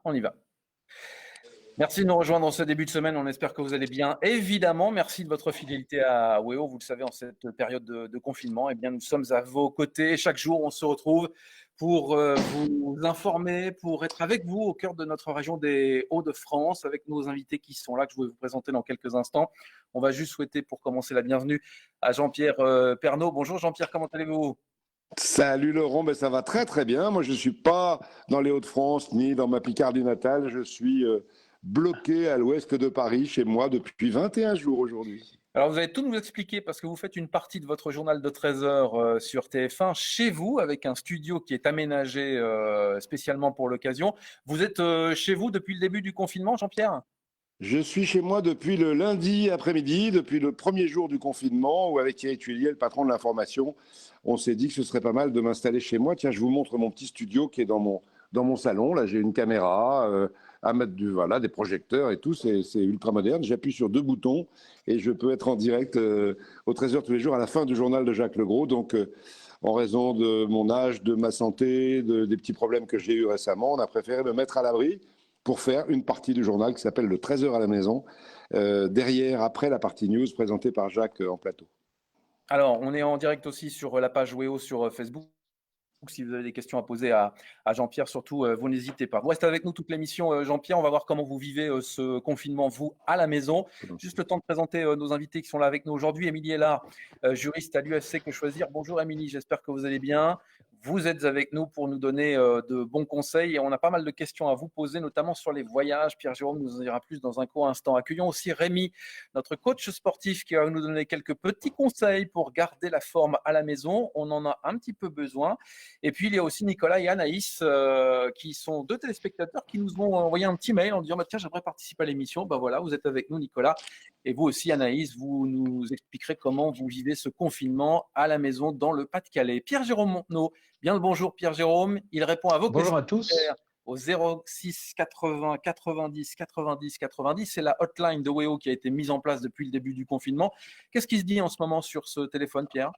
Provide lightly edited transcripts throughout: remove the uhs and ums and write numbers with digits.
On y va. Merci de nous rejoindre en ce début de semaine. On espère que vous allez bien. Évidemment, merci de votre fidélité à WEO. Vous le savez, en cette période de confinement, eh bien, nous sommes à vos côtés. Chaque jour, on se retrouve pour vous informer, pour être avec vous au cœur de notre région des Hauts-de-France, avec nos invités qui sont là, que je vais vous présenter dans quelques instants. On va juste souhaiter, pour commencer, la bienvenue à Jean-Pierre Pernaut. Bonjour Jean-Pierre, comment allez-vous ? Salut Laurent, ça va très très bien. Moi je ne suis pas dans les Hauts-de-France ni dans ma Picardie natale. Je suis bloqué à l'ouest de Paris, chez moi, depuis 21 jours aujourd'hui. Alors, vous allez tout nous expliquer parce que vous faites une partie de votre journal de 13 heures sur TF1 chez vous, avec un studio qui est aménagé spécialement pour l'occasion. Vous êtes chez vous depuis le début du confinement, Jean-Pierre ? Je suis chez moi depuis le lundi après-midi, depuis le premier jour du confinement, où avec Thierry Tuillier, le patron de l'information, on s'est dit que ce serait pas mal de m'installer chez moi. Tiens, je vous montre mon petit studio qui est dans mon salon. Là, j'ai une caméra, à mettre des projecteurs et tout. C'est ultra moderne. J'appuie sur 2 boutons et je peux être en direct aux 13 heures tous les jours à la fin du journal de Jacques Legros. Donc, en raison de mon âge, de ma santé, des petits problèmes que j'ai eus récemment, on a préféré me mettre à l'abri pour faire une partie du journal qui s'appelle le 13 heures à la maison, après la partie news présentée par Jacques en plateau. Alors, on est en direct aussi sur la page WEO sur Facebook. Si vous avez des questions à poser à Jean-Pierre, surtout, vous n'hésitez pas. Vous restez avec nous toute l'émission, Jean-Pierre. On va voir comment vous vivez ce confinement, vous, à la maison. Juste le temps de présenter nos invités qui sont là avec nous aujourd'hui. Émilie est là, juriste à l'UFC Que Choisir. Bonjour Émilie, j'espère que vous allez bien. Vous êtes avec nous pour nous donner de bons conseils et on a pas mal de questions à vous poser, notamment sur les voyages. Pierre-Jérôme nous en dira plus dans un court instant. Accueillons aussi Rémi, notre coach sportif, qui va nous donner quelques petits conseils pour garder la forme à la maison. On en a un petit peu besoin. Et puis, il y a aussi Nicolas et Anaïs, qui sont 2 téléspectateurs qui nous ont envoyé un petit mail en disant tiens, j'aimerais participer à l'émission. Voilà, vous êtes avec nous, Nicolas. Et vous aussi, Anaïs, vous nous expliquerez comment vous vivez ce confinement à la maison dans le Pas-de-Calais. Pierre-Jérôme Montenot, bien le bonjour Pierre-Jérôme. Il répond à vos questions. Bonjour à tous. Au 06 80 90 90 90. C'est la hotline de WEO qui a été mise en place depuis le début du confinement. Qu'est-ce qui se dit en ce moment sur ce téléphone, Pierre ?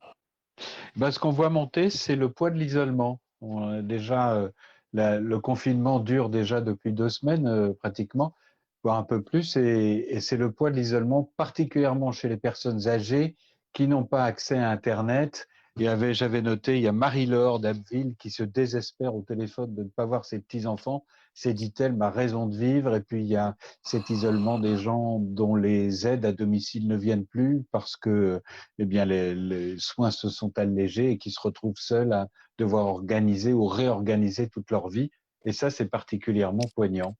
Ce qu'on voit monter, c'est le poids de l'isolement. Le confinement dure déjà depuis 2 semaines pratiquement, voire un peu plus, et c'est le poids de l'isolement, particulièrement chez les personnes âgées qui n'ont pas accès à Internet. J'avais noté, il y a Marie-Laure d'Abbeville qui se désespère au téléphone de ne pas voir ses petits-enfants. C'est, dit-elle, ma raison de vivre. Et puis, il y a cet isolement des gens dont les aides à domicile ne viennent plus parce que les soins se sont allégés et qui se retrouvent seuls à devoir organiser ou réorganiser toute leur vie. Et ça, c'est particulièrement poignant.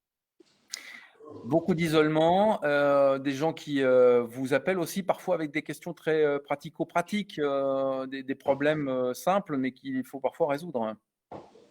Beaucoup d'isolement, des gens qui vous appellent aussi parfois avec des questions très pratico-pratiques, des problèmes simples mais qu'il faut parfois résoudre.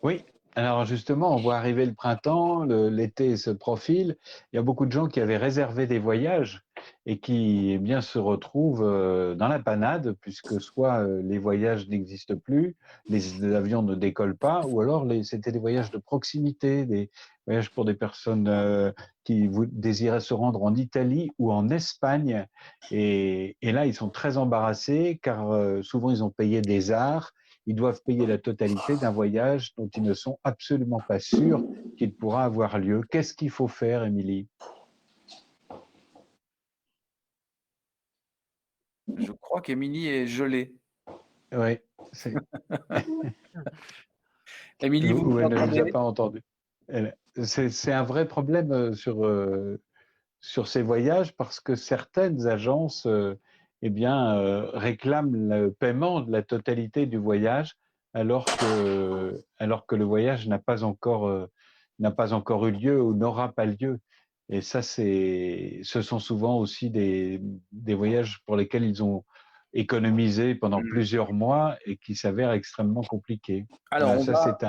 Oui, alors justement, on voit arriver le printemps, l'été se profile. Il y a beaucoup de gens qui avaient réservé des voyages et qui se retrouvent dans la panade, puisque soit les voyages n'existent plus, les avions ne décollent pas, ou alors c'était des voyages de proximité, des voyages pour des personnes qui désiraient se rendre en Italie ou en Espagne. Et là, ils sont très embarrassés car souvent ils ont payé des arts. Ils doivent payer la totalité d'un voyage dont ils ne sont absolument pas sûrs qu'il pourra avoir lieu. Qu'est-ce qu'il faut faire, Émilie ? Je crois qu'Émilie est gelée. Oui. Émilie, vous elle ne nous a entendez ? pas entendus. C'est un vrai problème sur ces voyages parce que certaines agences réclament le paiement de la totalité du voyage alors que le voyage n'a pas encore eu lieu ou n'aura pas lieu. Et ça, ce sont souvent aussi des voyages pour lesquels ils ont économisé pendant plusieurs mois et qui s'avèrent extrêmement compliqués. Alors, c'est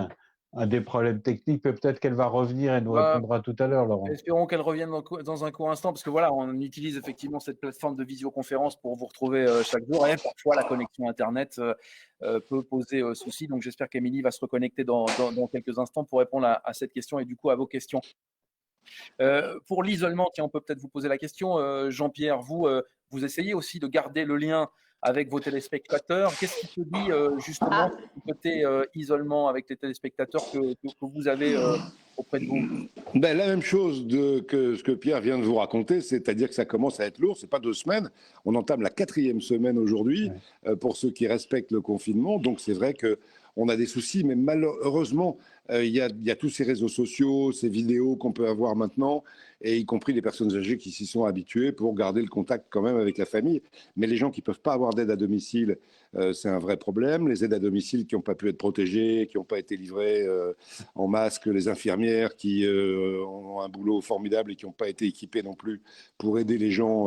un des problèmes techniques. Peut-être qu'elle va revenir et nous répondra tout à l'heure, Laurent. Espérons qu'elle revienne dans un court instant, parce que voilà, on utilise effectivement cette plateforme de visioconférence pour vous retrouver chaque jour. Et parfois, la connexion Internet peut poser souci. Donc, j'espère qu'Émilie va se reconnecter dans quelques instants pour répondre à cette question et du coup à vos questions. Pour l'isolement, tiens, on peut peut-être vous poser la question, Jean-Pierre, vous essayez aussi de garder le lien avec vos téléspectateurs. Qu'est-ce qui se dit justement Ah, sur ce côté isolement avec les téléspectateurs que vous avez auprès de vous? Ben, la même chose que ce que Pierre vient de vous raconter, c'est-à-dire que ça commence à être lourd. C'est pas 2 semaines. On entame la 4e semaine aujourd'hui Ouais. pour ceux qui respectent le confinement. Donc c'est vrai que on a des soucis, mais malheureusement, il y a tous ces réseaux sociaux, ces vidéos qu'on peut avoir maintenant, et y compris les personnes âgées qui s'y sont habituées pour garder le contact quand même avec la famille. Mais les gens qui peuvent pas avoir d'aide à domicile, c'est un vrai problème. Les aides à domicile qui n'ont pas pu être protégées, qui n'ont pas été livrées en masque, les infirmières qui ont un boulot formidable et qui n'ont pas été équipées non plus pour aider les gens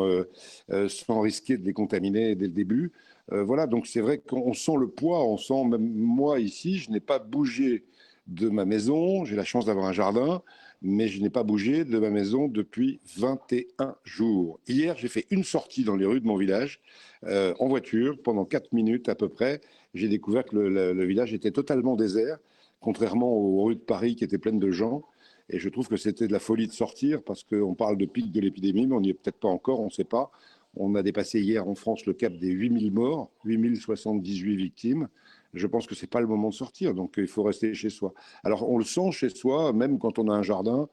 sans risquer de les contaminer dès le début. Voilà, donc c'est vrai qu'on sent le poids, on sent, même moi ici, je n'ai pas bougé de ma maison, j'ai la chance d'avoir un jardin, mais je n'ai pas bougé de ma maison depuis 21 jours. Hier, j'ai fait une sortie dans les rues de mon village en voiture pendant 4 minutes à peu près. J'ai découvert que le village était totalement désert, contrairement aux rues de Paris qui étaient pleines de gens. Et je trouve que c'était de la folie de sortir parce qu'on parle de pic de l'épidémie, mais on n'y est peut-être pas encore, on ne sait pas. On a dépassé hier en France le cap des 8000 morts, 8078 victimes. Je pense que ce n'est pas le moment de sortir, donc il faut rester chez soi. Alors on le sent chez soi, même quand on a un jardin,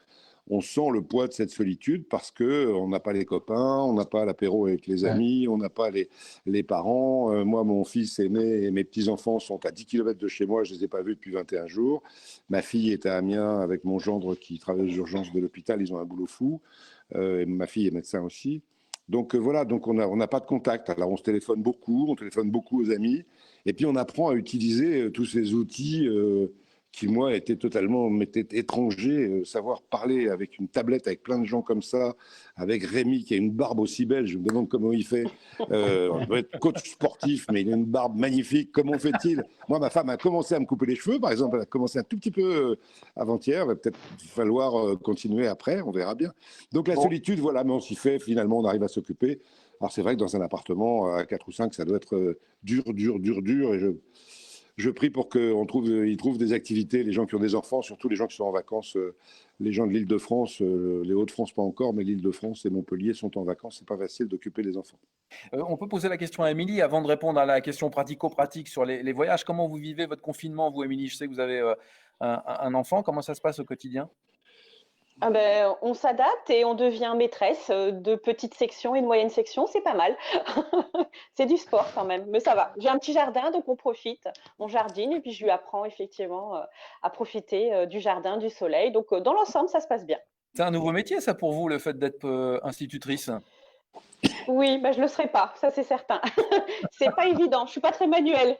on sent le poids de cette solitude parce qu'on n'a pas les copains, on n'a pas l'apéro avec les Ouais. amis, on n'a pas les parents. Moi, mon fils aîné et mes petits-enfants sont à 10 km de chez moi, je ne les ai pas vus depuis 21 jours. Ma fille est à Amiens avec mon gendre qui travaille aux urgences de l'hôpital, ils ont un boulot fou. Et ma fille est médecin aussi. Donc voilà, donc on n'a pas de contact. Alors on se téléphone beaucoup, on téléphone beaucoup aux amis, et puis on apprend à utiliser tous ces outils qui, moi, m'étaient étrangers. Savoir parler avec une tablette, avec plein de gens comme ça, avec Rémi qui a une barbe aussi belle, je me demande comment il fait. On doit être coach sportif, mais il a une barbe magnifique. Comment fait-il? Moi, ma femme a commencé à me couper les cheveux, par exemple, elle a commencé un tout petit peu avant-hier, il va peut-être falloir continuer après, on verra bien. Donc la Bon, solitude, voilà, mais on s'y fait, finalement, on arrive à s'occuper. Alors c'est vrai que dans un appartement à 4 ou 5, ça doit être dur, dur, dur, dur, et je prie pour qu'ils trouvent des activités, les gens qui ont des enfants, surtout les gens qui sont en vacances, les gens de l'Île-de-France, les Hauts-de-France pas encore, mais l'Île-de-France et Montpellier sont en vacances, c'est pas facile d'occuper les enfants. on peut poser la question à Émilie avant de répondre à la question pratico-pratique sur les voyages. Comment vous vivez votre confinement, vous, Émilie? Je sais que vous avez un enfant. Comment ça se passe au quotidien? ah ben, on s'adapte et on devient maîtresse de petites sections et de moyennes sections, c'est pas mal. C'est du sport quand même, mais ça va. J'ai un petit jardin, donc on profite. On jardine et puis je lui apprends effectivement à profiter du jardin, du soleil. Donc dans l'ensemble, ça se passe bien. C'est un nouveau métier, ça, pour vous, le fait d'être institutrice? Oui, ben, je le serai pas, ça c'est certain. C'est pas évident, je suis pas très manuelle.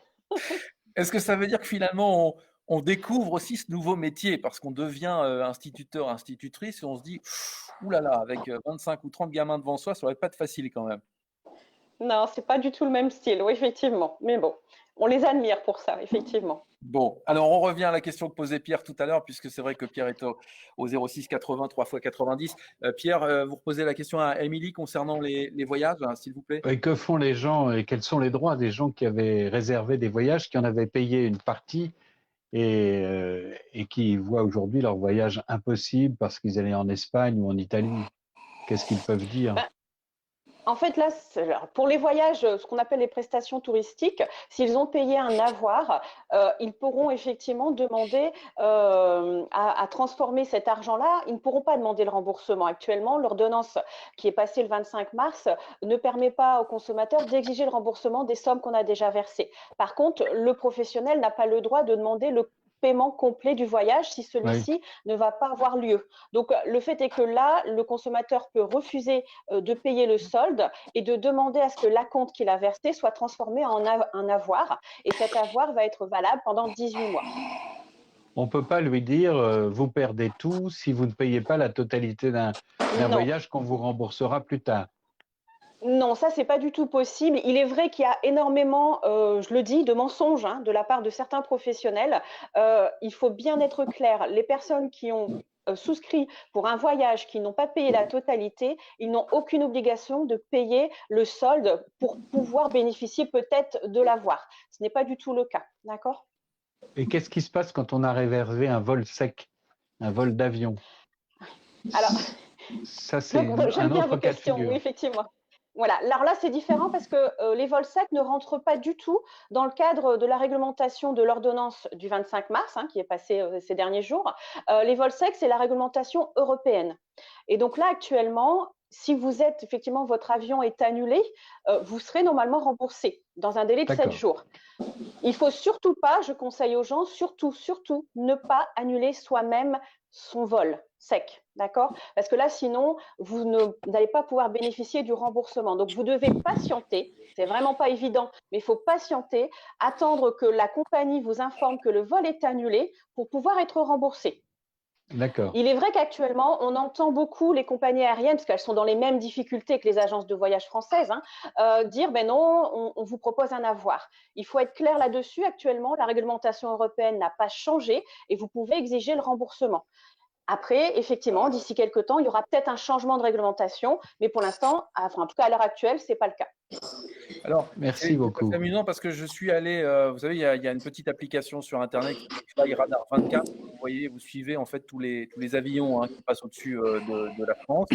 Est-ce que ça veut dire que finalement, on découvre aussi ce nouveau métier parce qu'on devient instituteur, institutrice et on se dit, ouh là là, avec 25 ou 30 gamins devant soi, ça va pas être facile quand même. Non, c'est pas du tout le même style, oui, effectivement. Mais bon, on les admire pour ça, effectivement. Bon, alors on revient à la question que posait Pierre tout à l'heure, puisque c'est vrai que Pierre est au 06 80 3 x 90. Pierre, vous reposez la question à Émilie concernant les voyages, hein, s'il vous plaît. Et que font les gens et quels sont les droits des gens qui avaient réservé des voyages, qui en avaient payé une partie et qui voient aujourd'hui leur voyage impossible parce qu'ils allaient en Espagne ou en Italie? Qu'est-ce qu'ils peuvent dire? Ben, en fait, là, alors, pour les voyages, ce qu'on appelle les prestations touristiques, s'ils ont payé un avoir, ils pourront effectivement demander à transformer cet argent-là. Ils ne pourront pas demander le remboursement. Actuellement, l'ordonnance qui est passée le 25 mars ne permet pas aux consommateurs d'exiger le remboursement des sommes qu'on a déjà versées. Par contre, le professionnel n'a pas le droit de demander le paiement complet du voyage si Oui. celui-ci ne va pas avoir lieu. Donc, le fait est que là, le consommateur peut refuser de payer le solde et de demander à ce que l'acompte qu'il a versé soit transformé en un avoir. Et cet avoir va être valable pendant 18 mois. On ne peut pas lui dire vous perdez tout si vous ne payez pas la totalité d'un Non, voyage qu'on vous remboursera plus tard. non, ça, c'est pas du tout possible. Il est vrai qu'il y a énormément, je le dis, de mensonges de la part de certains professionnels. Il faut bien être clair. Les personnes qui ont souscrit pour un voyage, qui n'ont pas payé la totalité, ils n'ont aucune obligation de payer le solde pour pouvoir bénéficier peut-être de l'avoir. Ce n'est pas du tout le cas, d'accord? Et qu'est-ce qui se passe quand on a réservé un vol sec, un vol d'avion? Alors, Ça, c'est donc, j'aime un bien autre vos cas de questions, oui, figure. effectivement. Voilà, alors là, c'est différent parce que les vols secs ne rentrent pas du tout dans le cadre de la réglementation de l'ordonnance du 25 mars, hein, qui est passée ces derniers jours. Les vols secs, c'est la réglementation européenne. Et donc là, actuellement, si vous êtes effectivement, votre avion est annulé, vous serez normalement remboursé dans un délai de 7 D'accord, jours. Il faut surtout pas, je conseille aux gens, surtout, ne pas annuler soi-même son vol sec, d'accord? Parce que là, sinon, vous n'allez pas pouvoir bénéficier du remboursement. Donc, vous devez patienter. C'est vraiment pas évident, mais il faut patienter, attendre que la compagnie vous informe que le vol est annulé pour pouvoir être remboursé. d'accord. Il est vrai qu'actuellement, on entend beaucoup les compagnies aériennes, parce qu'elles sont dans les mêmes difficultés que les agences de voyage françaises, hein, dire ben non, on vous propose un avoir. Il faut être clair là-dessus. Actuellement, la réglementation européenne n'a pas changé et vous pouvez exiger le remboursement. Après, effectivement, d'ici quelques temps, il y aura peut-être un changement de réglementation, mais pour l'instant, enfin, en tout cas à l'heure actuelle, ce n'est pas le cas. Alors, Merci c'est assez beaucoup. amusant parce que je suis allé, vous savez, il y a une petite application sur internet qui s'appelle Fly Radar 24. Vous voyez, vous suivez en fait tous les avions, hein, qui passent au-dessus, de la France.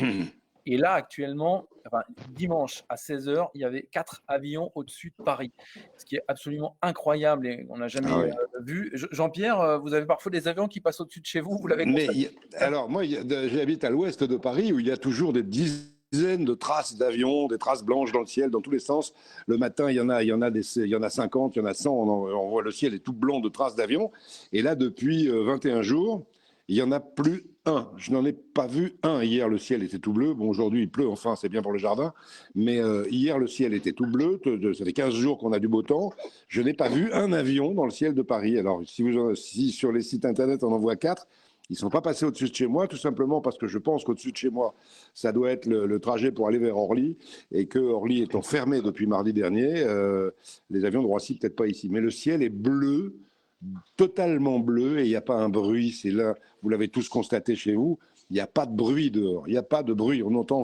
Et là, actuellement, enfin, dimanche à 16h, il y avait 4 avions au-dessus de Paris, ce qui est absolument incroyable et on n'a Ah jamais, oui. vu. Jean-Pierre, vous avez parfois des avions qui passent au-dessus de chez vous, vous l'avez Mais constaté? alors, moi, j'habite à l'ouest de Paris où il y a toujours des dizaines de traces d'avions, des traces blanches dans le ciel, dans tous les sens. Le matin, il y en a 50, il y en a 100. On voit le ciel est tout blanc de traces d'avions. Et là, depuis 21 jours, il n'y en a plus un. Je n'en ai pas vu un. Hier, le ciel était tout bleu. Bon, aujourd'hui, il pleut, enfin, c'est bien pour le jardin. Mais hier, le ciel était tout bleu. Ça fait 15 jours qu'on a du beau temps. Je n'ai pas vu un avion dans le ciel de Paris. Alors, si sur les sites internet, on en voit 4, ils ne sont pas passés au-dessus de chez moi, tout simplement parce que je pense qu'au-dessus de chez moi, ça doit être le trajet pour aller vers Orly, et que Orly étant fermé depuis mardi dernier, les avions de Roissy, peut-être pas ici. Mais le ciel est bleu, totalement bleu, et il n'y a pas un bruit. C'est là, vous l'avez tous constaté chez vous, il n'y a pas de bruit dehors. Il n'y a pas de bruit. On entend.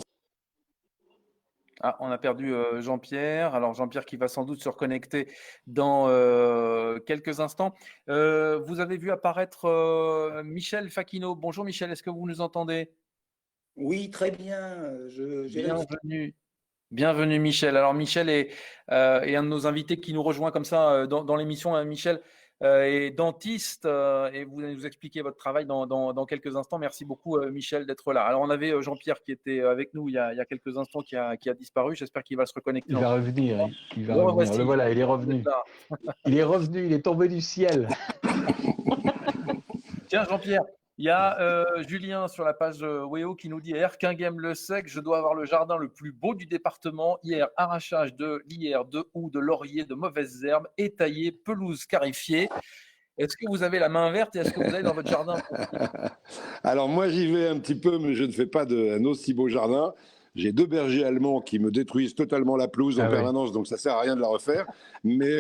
Ah, on a perdu, Jean-Pierre. Alors Jean-Pierre qui va sans doute se reconnecter dans, quelques instants. Vous avez vu apparaître, Michel Facchino. Bonjour Michel, est-ce que vous nous entendez? Oui, très bien. J'ai réussi. Bienvenue Michel. Alors Michel est un de nos invités qui nous rejoint comme ça, dans l'émission. Michel, est dentiste, et vous allez nous expliquer votre travail dans quelques instants. Merci beaucoup, Michel, d'être là. Alors on avait, Jean-Pierre qui était avec nous il y a quelques instants qui a disparu. J'espère qu'il va se reconnecter Il dans va quelques revenir, instants. il va Le revenir. Le revoici. voilà, il est Vous êtes revenu. là. Il est revenu, il est tombé du ciel. Tiens, Jean-Pierre, il y a, Julien sur la page, Weo qui nous dit: Erquinghem le Sec, je dois avoir le jardin le plus beau du département. Hier, arrachage de lierre, de houx, de laurier, de mauvaises herbes, étayé, pelouse scarifiée. Est-ce que vous avez la main verte et est-ce que vous allez dans votre jardin? Alors moi j'y vais un petit peu, mais je ne fais pas un aussi beau jardin. J'ai 2 bergers allemands qui me détruisent totalement la pelouse en Ah ouais. permanence, donc ça sert à rien de la refaire. Mais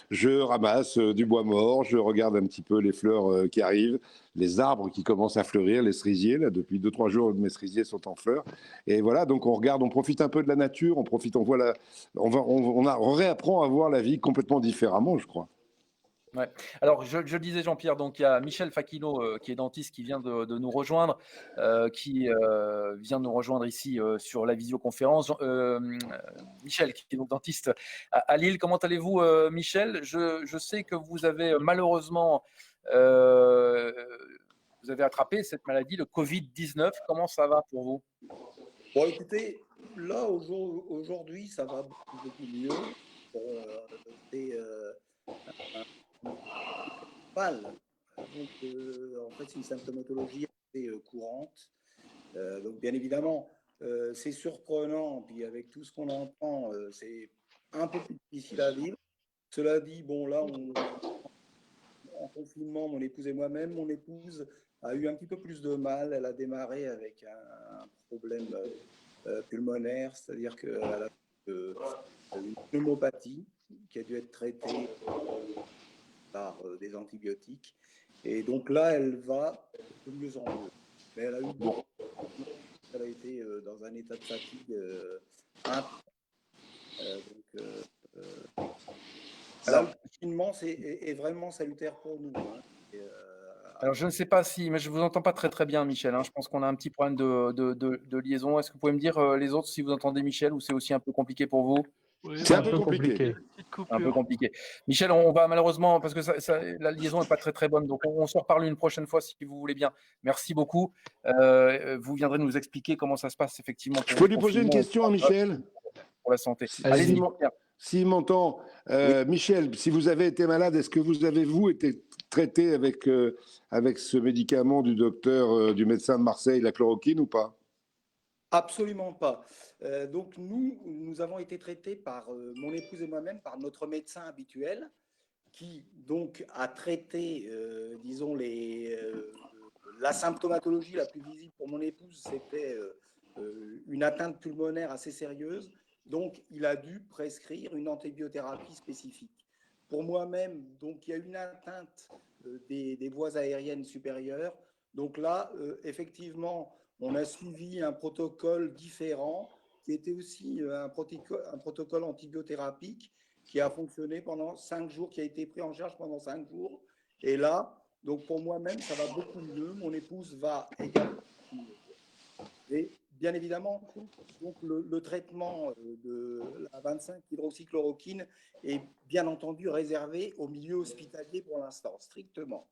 je ramasse du bois mort, je regarde un petit peu les fleurs qui arrivent, les arbres qui commencent à fleurir, les cerisiers. Là, depuis 2-3 jours, mes cerisiers sont en fleurs. Et voilà, donc on regarde, on profite un peu de la nature, on voit on réapprend à voir la vie complètement différemment, je crois. Ouais. Alors, je disais, Jean-Pierre, donc il y a Michel Facchino, qui est dentiste, qui vient de nous rejoindre, qui vient nous rejoindre ici, sur la visioconférence. Michel, qui est donc dentiste à Lille. Comment allez-vous, Michel? Je sais que vous avez malheureusement, euh, vous avez attrapé cette maladie, le Covid-19. Comment ça va pour vous? Bon, écoutez, là, aujourd'hui, ça va beaucoup mieux. C'est mal. Donc, en fait, c'est une symptomatologie assez courante. Donc, bien évidemment, c'est surprenant. Puis, avec tout ce qu'on entend, c'est un peu plus difficile à vivre. Cela dit, bon, là, en confinement, mon épouse et moi-même, mon épouse a eu un petit peu plus de mal. Elle a démarré avec un problème pulmonaire, c'est-à-dire qu'elle a une pneumopathie qui a dû être traitée par des antibiotiques. Et donc là, elle va de mieux en mieux. Mais elle a eu beaucoup. Elle a été dans un état de fatigue intense. Là, le confinement est vraiment salutaire pour nous. Hein. Et, Alors, je ne sais pas si, mais je vous entends pas très très bien, Michel, hein. Je pense qu'on a un petit problème de liaison. Est-ce que vous pouvez me dire les autres si vous entendez Michel ou c'est aussi un peu compliqué pour vous? Oui, C'est un moi, peu compliqué. petite Un peu coupure. compliqué. Michel, on va malheureusement, parce que la liaison n'est pas très très bonne, donc on se reparle une prochaine fois si vous voulez bien. Merci beaucoup. Vous viendrez nous expliquer comment ça se passe effectivement. Je peux lui poser une question à Michel? Pour la santé. Allez-y. Allez-y, mon Pierre. S'il m'entend, Michel, si vous avez été malade, est-ce que vous avez, vous, été traité avec ce médicament du docteur, du médecin de Marseille, la chloroquine ou pas? Absolument pas. Donc nous avons été traités par mon épouse et moi-même, par notre médecin habituel, qui donc a traité, disons, la symptomatologie la plus visible pour mon épouse, c'était une atteinte pulmonaire assez sérieuse. Donc il a dû prescrire une antibiothérapie spécifique. Pour moi-même, donc il y a une atteinte des voies aériennes supérieures. Donc là, effectivement, on a suivi un protocole différent qui était aussi un protocole antibiothérapeutique qui a fonctionné pendant 5 jours, qui a été pris en charge pendant 5 jours. Et là, donc pour moi-même, ça va beaucoup mieux. Mon épouse va également mieux. Et bien évidemment, donc le traitement de la 25-hydroxychloroquine est bien entendu réservé au milieu hospitalier pour l'instant, strictement.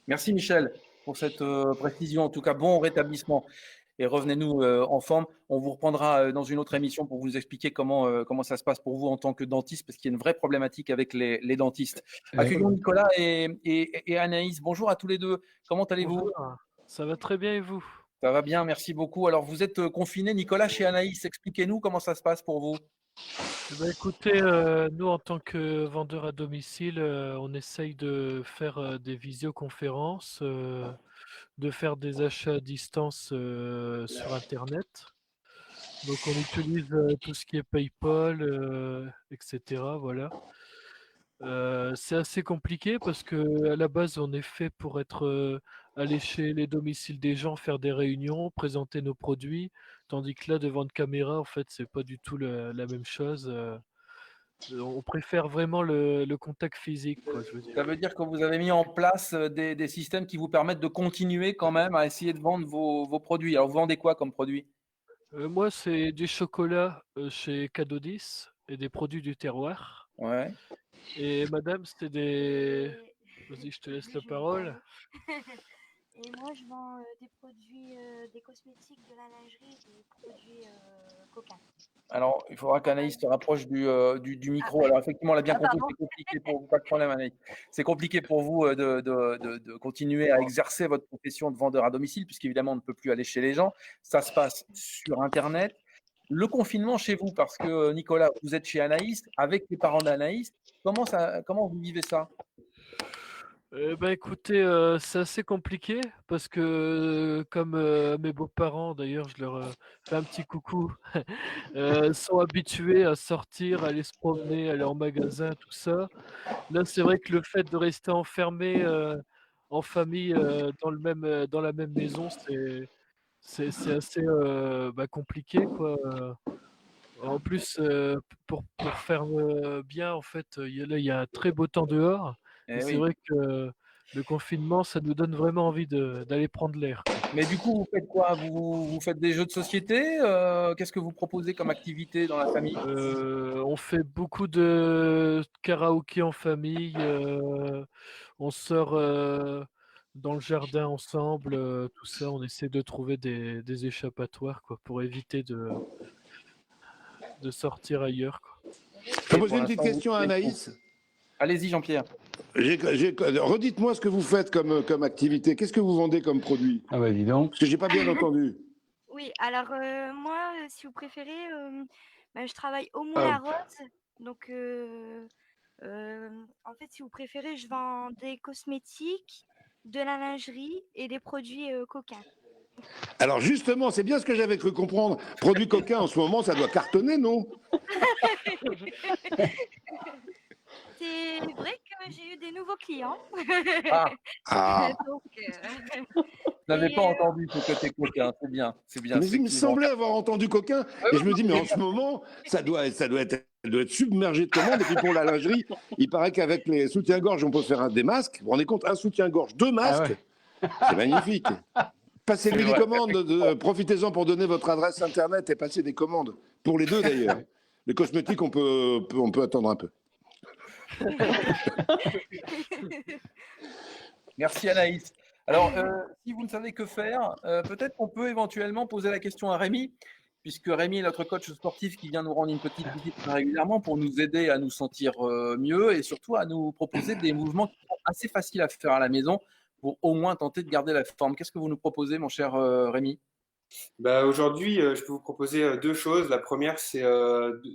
Merci Michel pour cette précision. En tout cas, bon rétablissement. Et revenez-nous en forme. On vous reprendra dans une autre émission pour vous expliquer comment ça se passe pour vous en tant que dentiste, parce qu'il y a une vraie problématique avec les dentistes. Accueillons Nicolas et Anaïs. Bonjour à tous les deux. Comment allez-vous? Bonjour. Ça va très bien et vous? Ça va bien, merci beaucoup. Alors, vous êtes confiné, Nicolas, chez Anaïs. Expliquez-nous comment ça se passe pour vous. Écoutez, nous en tant que vendeurs à domicile, on essaye de faire des visioconférences, de faire des achats à distance sur Internet. Donc on utilise tout ce qui est PayPal, etc. Voilà. C'est assez compliqué parce que à la base on est fait pour être aller chez les domiciles des gens, faire des réunions, présenter nos produits, tandis que là devant une caméra en fait c'est pas du tout la même chose. On préfère vraiment le contact physique, quoi, je veux dire. Ça veut dire que vous avez mis en place des systèmes qui vous permettent de continuer quand même à essayer de vendre vos produits. Alors, vous vendez quoi comme produit? Moi c'est du chocolat chez Cadeau 10 et des produits du terroir. Ouais. Et madame c'était des... Vas-y, je te laisse la parole. Et moi, je vends des produits, des cosmétiques, de la lingerie, des produits coquins. Alors, il faudra qu'Anaïs se rapproche du micro. Alors, effectivement, on l'a bien compris, pardon. c'est compliqué pour vous. Pas de problème, Anaïs. C'est compliqué pour vous de continuer à exercer votre profession de vendeur à domicile, puisqu'évidemment, on ne peut plus aller chez les gens. Ça se passe sur Internet. Le confinement chez vous, parce que Nicolas, vous êtes chez Anaïs, avec les parents d'Anaïs. Comment vous vivez ça? Écoutez, c'est assez compliqué parce que comme mes beaux-parents, d'ailleurs, je leur fais un petit coucou, sont habitués à sortir, à aller se promener, aller en magasin, tout ça. Là, c'est vrai que le fait de rester enfermé en famille dans la même maison, c'est assez compliqué, quoi. En plus, pour faire bien, en fait, il y a un très beau temps dehors. Et Eh c'est oui. vrai que le confinement, ça nous donne vraiment envie d'aller prendre l'air, quoi. Mais du coup, vous faites quoi? Vous faites des jeux de société? Qu'est-ce que vous proposez comme activité dans la famille? On fait beaucoup de karaoké en famille. On sort dans le jardin ensemble, tout ça. On essaie de trouver des échappatoires, quoi, pour éviter de sortir ailleurs, quoi. Je peux poser une petite question à Anaïs? Allez-y, Jean-Pierre. Redites-moi ce que vous faites comme activité. Qu'est-ce que vous vendez comme produit? Ah bah dis donc. Parce que j'ai pas bien entendu. Oui, alors moi, si vous préférez, je travaille au Moulin à Rose. Donc, en fait, si vous préférez, je vends des cosmétiques, de la lingerie et des produits coquins. Alors justement, c'est bien ce que j'avais cru comprendre. Produit coquin en ce moment, ça doit cartonner, non? C'est vrai j'ai eu des nouveaux clients. Ah, Ah, Donc, vous n'avez et, pas entendu ce côté coquin, c'est bien, mais il me effectivement. semblait avoir entendu coquin. Ouais, Et ouais, je me dis, mais ouais, en ce moment, elle doit être submergée de commandes. Et puis pour la lingerie, il paraît qu'avec les soutiens-gorge, on peut faire des masques. Vous vous rendez compte, un soutien-gorge, 2 Ah masques, ouais. c'est magnifique. c'est Passez-lui des vrai. commandes, profitez-en pour donner votre adresse internet et passer des commandes. Pour les deux d'ailleurs. Les cosmétiques, on peut attendre un peu. Merci Anaïs. Alors, si vous ne savez que faire, peut-être qu'on peut éventuellement poser la question à Rémi, puisque Rémi est notre coach sportif qui vient nous rendre une petite visite très régulièrement pour nous aider à nous sentir mieux et surtout à nous proposer des mouvements qui sont assez faciles à faire à la maison pour au moins tenter de garder la forme. Qu'est-ce que vous nous proposez, mon cher Rémi? Bah, aujourd'hui, je peux vous proposer deux choses. La première, c'est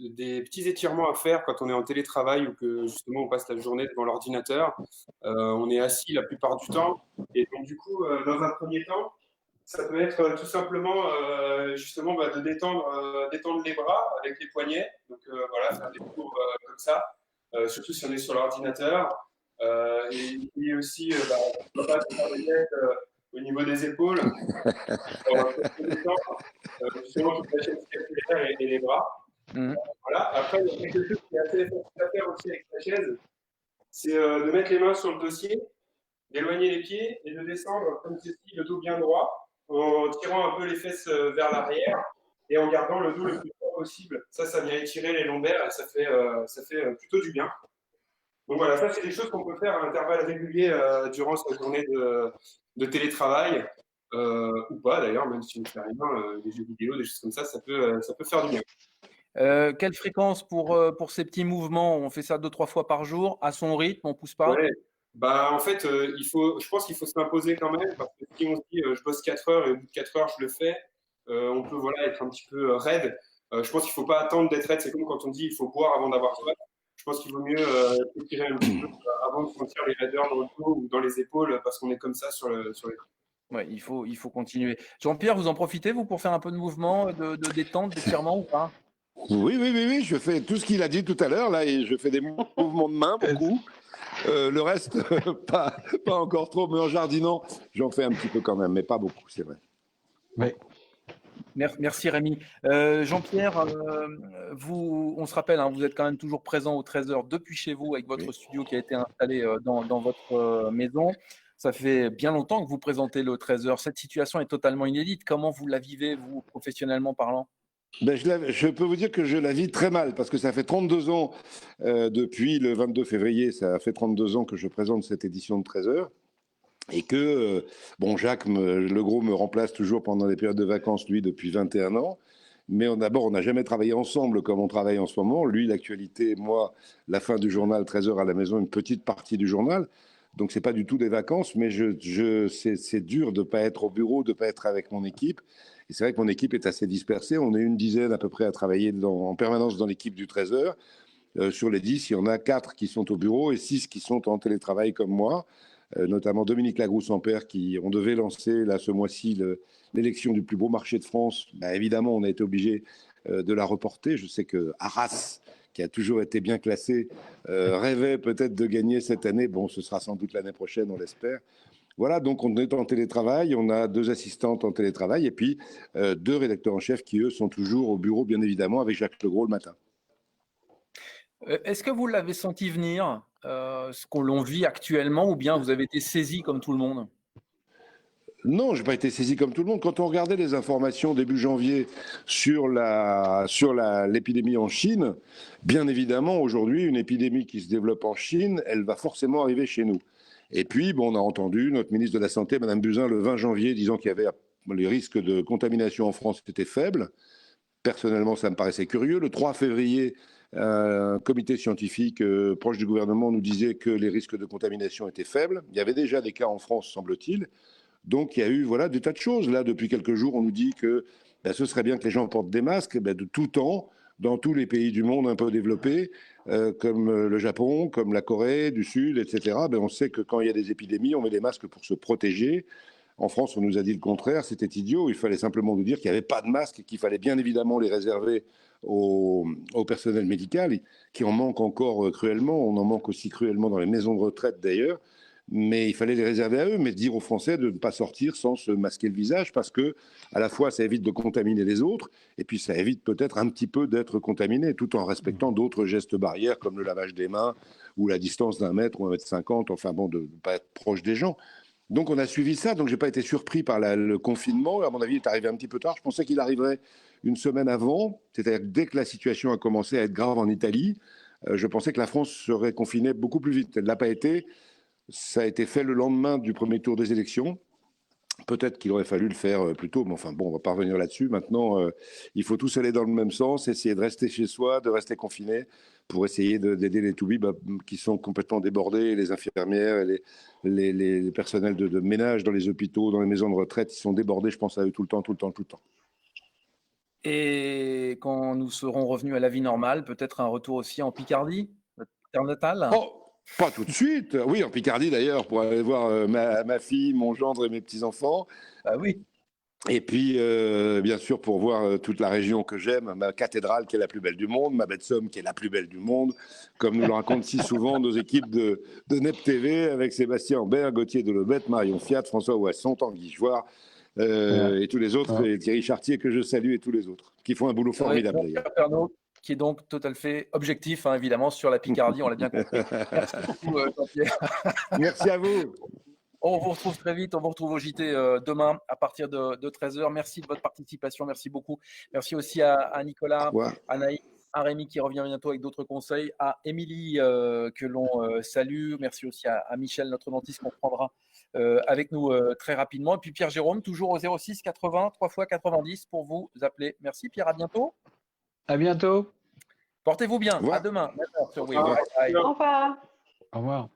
des petits étirements à faire quand on est en télétravail ou que justement on passe la journée devant l'ordinateur. On est assis la plupart du temps. Et donc, du coup, dans un premier temps, ça peut être tout simplement justement bah, de détendre les bras avec les poignets. Donc voilà, faire des tours comme ça, surtout si on est sur l'ordinateur. Et aussi, bah, pourquoi pas se faire des aides au niveau des épaules. Pour se détendre, justement, toute la chaîne circulaire et les bras. Mhm. Voilà. Après, il y a quelque chose qui est assez facile à faire aussi avec la chaise, c'est de mettre les mains sur le dossier, d'éloigner les pieds et de descendre comme ceci, le dos bien droit, en tirant un peu les fesses vers l'arrière et en gardant le dos le plus fort possible. Ça vient étirer les lombaires et ça fait plutôt du bien. Donc voilà, ça, c'est des choses qu'on peut faire à intervalles réguliers durant sa journée de télétravail, ou pas d'ailleurs, même si on ne fait rien, des jeux vidéo, des choses comme ça peut faire du bien. Quelle fréquence pour ces petits mouvements? On fait ça 2-3 fois par jour, à son rythme, on pousse pas? Ouais, bah en fait, je pense qu'il faut s'imposer quand même, parce que si on se dit je bosse 4 heures et au bout de 4 heures je le fais, on peut voilà, être un petit peu raide. Je pense qu'il ne faut pas attendre d'être raide, c'est comme quand on dit il faut boire avant d'avoir soif. Je pense qu'il vaut mieux s'étirer un petit peu avant de sentir les raideurs dans le dos ou dans les épaules, parce qu'on est comme ça sur les. Ouais, il faut continuer. Jean-Pierre, vous en profitez, vous, pour faire un peu de mouvement, de détente, d'étirement ou pas? Oui, je fais tout ce qu'il a dit tout à l'heure, là, et je fais des mouvements de main, beaucoup. Le reste, pas encore trop, mais en jardinant, j'en fais un petit peu quand même, mais pas beaucoup, c'est vrai. Mais Merci Rémi. Jean-Pierre, on se rappelle, hein, vous êtes quand même toujours présent au 13h depuis chez vous avec votre studio qui a été installé dans votre maison. Ça fait bien longtemps que vous présentez le 13h. Cette situation est totalement inédite. Comment vous la vivez, vous, professionnellement parlant? Ben, je peux vous dire que je la vis très mal, parce que ça fait 32 ans, depuis le 22 février, ça fait 32 ans que je présente cette édition de 13h. Et que, bon, Jacques Legros me remplace toujours pendant les périodes de vacances, lui, depuis 21 ans. Mais d'abord, on n'a jamais travaillé ensemble comme on travaille en ce moment. Lui, l'actualité, moi, la fin du journal, 13h à la maison, une petite partie du journal. Donc, ce n'est pas du tout des vacances, mais c'est dur de ne pas être au bureau, de ne pas être avec mon équipe. Et c'est vrai que mon équipe est assez dispersée. On est une dizaine à peu près à travailler en permanence dans l'équipe du 13h. Sur les 10, il y en a 4 qui sont au bureau et 6 qui sont en télétravail comme moi. Notamment Dominique Lagrousse-Ampère, on devait lancer là, ce mois-ci l'élection du plus beau marché de France. Ben, évidemment, on a été obligé de la reporter. Je sais que Arras, qui a toujours été bien classé, rêvait peut-être de gagner cette année. Bon, ce sera sans doute l'année prochaine, on l'espère. Voilà, donc on est en télétravail, on a 2 assistantes en télétravail et puis 2 rédacteurs en chef qui, eux, sont toujours au bureau, bien évidemment, avec Jacques Legros le matin. Est-ce que vous l'avez senti venir, ce qu'on l'on vit actuellement, ou bien vous avez été saisi comme tout le monde? Non, je n'ai pas été saisi comme tout le monde. Quand on regardait les informations début janvier sur l'épidémie en Chine, bien évidemment, aujourd'hui, une épidémie qui se développe en Chine, elle va forcément arriver chez nous. Et puis, bon, on a entendu notre ministre de la Santé, Mme Buzyn, le 20 janvier, disant qu'il y avait les risques de contamination en France étaient faibles. Personnellement, ça me paraissait curieux. Le 3 février, un comité scientifique proche du gouvernement nous disait que les risques de contamination étaient faibles. Il y avait déjà des cas en France, semble-t-il. Donc, il y a eu des tas de choses. Là, depuis quelques jours, on nous dit que ce serait bien que les gens portent des masques de tout temps, dans tous les pays du monde un peu développés, comme le Japon, comme la Corée du Sud, etc. On sait que quand il y a des épidémies, on met des masques pour se protéger. En France, on nous a dit le contraire, c'était idiot. Il fallait simplement nous dire qu'il n'y avait pas de masques et qu'il fallait bien évidemment les réserver au personnel médical, qui en manque encore cruellement. On en manque aussi cruellement dans les maisons de retraite d'ailleurs. Mais il fallait les réserver à eux, mais dire aux Français de ne pas sortir sans se masquer le visage, parce que à la fois ça évite de contaminer les autres, et puis ça évite peut-être un petit peu d'être contaminé, tout en respectant d'autres gestes barrières comme le lavage des mains ou la distance d'1 mètre ou 1,50 m, enfin bon, de ne pas être proche des gens. Donc on a suivi ça, donc j'ai pas été surpris par le confinement. À mon avis, il est arrivé un petit peu tard. Je pensais qu'il arriverait une semaine avant, c'est-à-dire dès que la situation a commencé à être grave en Italie. Je pensais que la France serait confinée beaucoup plus vite. Elle ne l'a pas été. Ça a été fait le lendemain du premier tour des élections. Peut-être qu'il aurait fallu le faire plus tôt, mais enfin bon, on ne va pas revenir là-dessus. Maintenant, il faut tous aller dans le même sens, essayer de rester chez soi, de rester confiné, pour essayer d'aider les toubibs qui sont complètement débordés, les infirmières, et les personnels de ménage dans les hôpitaux, dans les maisons de retraite, ils sont débordés, je pense à eux tout le temps. Et quand nous serons revenus à la vie normale, peut-être un retour aussi en Picardie, notre terre natale? Oh, pas tout de suite. Oui, en Picardie d'ailleurs, pour aller voir ma fille, mon gendre et mes petits-enfants. Ah oui. Et puis, bien sûr, pour voir toute la région que j'aime, ma cathédrale qui est la plus belle du monde, ma baie de Somme qui est la plus belle du monde, comme nous le racontent si souvent nos équipes de NEP TV avec Sébastien Ambert, Gauthier Delebette, Marion Fiat, François Ouasson, Tanguy Joire et tous les autres, et Thierry Chartier que je salue et tous les autres, qui font un boulot formidable d'ailleurs. Pernot, qui est donc tout à fait objectif, hein, évidemment, sur la Picardie, on l'a bien compris. Merci beaucoup, Jean-Pierre. Merci à vous. On vous retrouve très vite, on vous retrouve au JT demain à partir de 13h. Merci de votre participation, merci beaucoup. Merci aussi à Nicolas, à Naïs, à Rémi qui revient bientôt avec d'autres conseils, à Émilie que l'on salue. Merci aussi à Michel, notre dentiste, qu'on prendra avec nous très rapidement. Et puis Pierre-Jérôme, toujours au 06 80 3 x 90 pour vous appeler. Merci Pierre, à bientôt. À bientôt. Portez-vous bien, à demain. Au revoir. Au revoir. Au revoir.